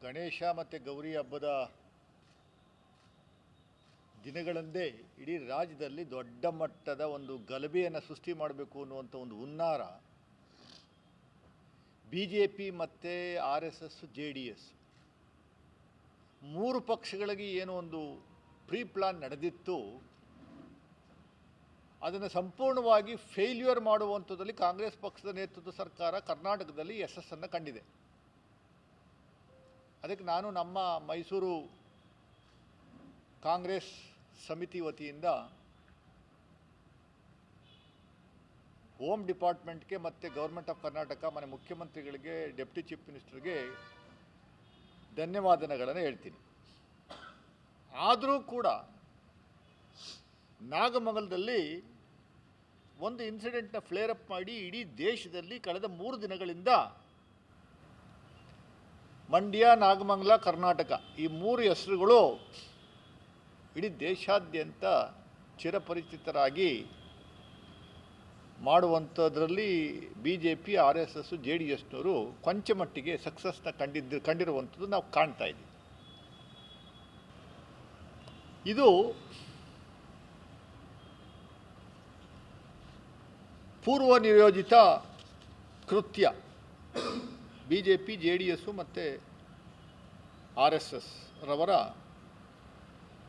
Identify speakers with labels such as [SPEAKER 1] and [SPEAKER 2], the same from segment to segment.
[SPEAKER 1] ಗಣೇಶ ಮತ್ತು ಗೌರಿ ಹಬ್ಬದ ದಿನಗಳಂದೇ ಇಡೀ ರಾಜ್ಯದಲ್ಲಿ ದೊಡ್ಡ ಮಟ್ಟದ ಒಂದು ಗಲಭೆಯನ್ನು ಸೃಷ್ಟಿ ಮಾಡಬೇಕು ಅನ್ನುವಂಥ ಒಂದು ಹುನ್ನಾರ BJP ಮತ್ತು RSS JDS ಮೂರು ಪಕ್ಷಗಳಿಗೆ ಏನೋ ಒಂದು ಪ್ರೀ ಪ್ಲಾನ್ ನಡೆದಿತ್ತು. ಅದನ್ನು ಸಂಪೂರ್ಣವಾಗಿ ಫೇಲ್ಯೂರ್ ಮಾಡುವಂಥದ್ದಲ್ಲಿ ಕಾಂಗ್ರೆಸ್ ಪಕ್ಷದ ನೇತೃತ್ವದ ಸರ್ಕಾರ ಕರ್ನಾಟಕದಲ್ಲಿ ಯಶಸ್ಸನ್ನು ಕಂಡಿದೆ. ಅದಕ್ಕೆ ನಾನು ನಮ್ಮ ಮೈಸೂರು ಕಾಂಗ್ರೆಸ್ ಸಮಿತಿ ವತಿಯಿಂದ ಹೋಮ್ ಡಿಪಾರ್ಟ್ಮೆಂಟ್ಗೆ ಮತ್ತು ಗೌರ್ಮೆಂಟ್ ಆಫ್ ಕರ್ನಾಟಕ ಮನೆ ಮುಖ್ಯಮಂತ್ರಿಗಳಿಗೆ ಡೆಪ್ಟಿ ಚೀಫ್ ಮಿನಿಸ್ಟರ್ಗೆ ಧನ್ಯವಾದಗಳನ್ನು ಹೇಳ್ತೀನಿ. ಆದರೂ ಕೂಡ ನಾಗಮಂಗಲದಲ್ಲಿ ಒಂದು ಇನ್ಸಿಡೆಂಟ್ನ ಫ್ಲೇರ್ ಅಪ್ ಮಾಡಿ ಇಡೀ ದೇಶದಲ್ಲಿ ಕಳೆದ 3 ದಿನಗಳಿಂದ ಮಂಡ್ಯ, ನಾಗಮಂಗಲ, ಕರ್ನಾಟಕ ಈ 3 ಹೆಸರುಗಳು ಇಡೀ ದೇಶಾದ್ಯಂತ ಚಿರಪರಿಚಿತರಾಗಿ ಮಾಡುವಂಥದ್ರಲ್ಲಿ BJP, RSS, JDSನವರು ಕೊಂಚ ಮಟ್ಟಿಗೆ ಸಕ್ಸಸ್ನ ಕಂಡಿರುವಂಥದ್ದು ನಾವು ಕಾಣ್ತಾ ಇದ್ದೀವಿ. ಇದು ಪೂರ್ವ ನಿಯೋಜಿತ ಕೃತ್ಯ. BJP, JDS ಮತ್ತು RSS ರವರ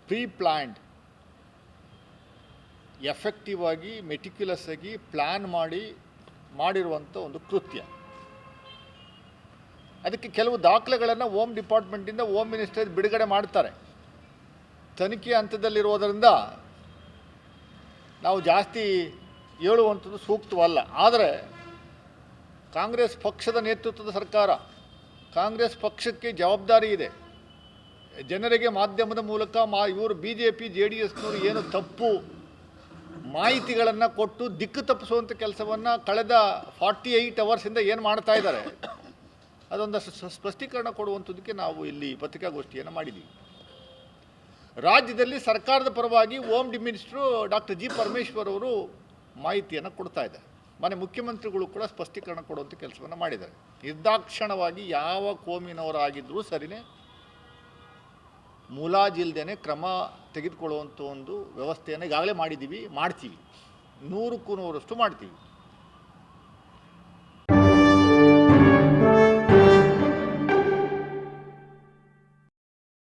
[SPEAKER 1] ಪ್ರೀ ಪ್ಲ್ಯಾಂಡ್ ಎಫೆಕ್ಟಿವ್ ಆಗಿ ಮೆಟಿಕ್ಯುಲಸ್ ಆಗಿ ಪ್ಲ್ಯಾನ್ ಮಾಡಿರುವಂಥ ಒಂದು ಕೃತ್ಯ. ಅದಕ್ಕೆ ಕೆಲವು ದಾಖಲೆಗಳನ್ನು ಹೋಮ್ ಡಿಪಾರ್ಟ್ಮೆಂಟಿಂದ ಹೋಮ್ ಮಿನಿಸ್ಟರ್ ಬಿಡುಗಡೆ ಮಾಡ್ತಾರೆ. ತನಿಖೆ ಹಂತದಲ್ಲಿರುವುದರಿಂದ ನಾವು ಜಾಸ್ತಿ ಹೇಳುವಂಥದ್ದು ಸೂಕ್ತವಲ್ಲ. ಆದರೆ ಕಾಂಗ್ರೆಸ್ ಪಕ್ಷದ ನೇತೃತ್ವದ ಸರ್ಕಾರ, ಕಾಂಗ್ರೆಸ್ ಪಕ್ಷಕ್ಕೆ ಜವಾಬ್ದಾರಿ ಇದೆ. ಜನರಿಗೆ ಮಾಧ್ಯಮದ ಮೂಲಕ ಇವರು BJP, JDSನವರು ಏನು ತಪ್ಪು ಮಾಹಿತಿಗಳನ್ನು ಕೊಟ್ಟು ದಿಕ್ಕು ತಪ್ಪಿಸುವಂಥ ಕೆಲಸವನ್ನು ಕಳೆದ 48 ಅವರ್ಸಿಂದ ಏನು ಮಾಡ್ತಾ ಇದ್ದಾರೆ ಅದೊಂದಷ್ಟು ಸ್ಪಷ್ಟೀಕರಣ ಕೊಡುವಂಥದ್ದಕ್ಕೆ ನಾವು ಇಲ್ಲಿ ಪತ್ರಿಕಾಗೋಷ್ಠಿಯನ್ನು ಮಾಡಿದ್ದೀವಿ. ರಾಜ್ಯದಲ್ಲಿ ಸರ್ಕಾರದ ಪರವಾಗಿ home minister doctor G. Parameshwar ಅವರು ಮಾಹಿತಿಯನ್ನು ಕೊಡ್ತಾ ಇದ್ದಾರೆ. ಮನೆ ಮುಖ್ಯಮಂತ್ರಿಗಳು ಕೂಡ ಸ್ಪಷ್ಟೀಕರಣ ಕೊಡುವಂಥ ಕೆಲಸವನ್ನು ಮಾಡಿದ್ದಾರೆ. ನಿರ್ದಾಕ್ಷಿಣ್ಯವಾಗಿ ಯಾವ ಕೋಮಿನವರಾಗಿದ್ದರೂ ಸರಿಯೇ ಮುಲಾಜಿಲ್ದೇ ಕ್ರಮ ತೆಗೆದುಕೊಳ್ಳುವಂಥ ಒಂದು ವ್ಯವಸ್ಥೆಯನ್ನು ಈಗಾಗಲೇ ಮಾಡಿದ್ದೀವಿ, ಮಾಡ್ತೀವಿ, 100ಕ್ಕೂ 100ರಷ್ಟು ಮಾಡ್ತೀವಿ.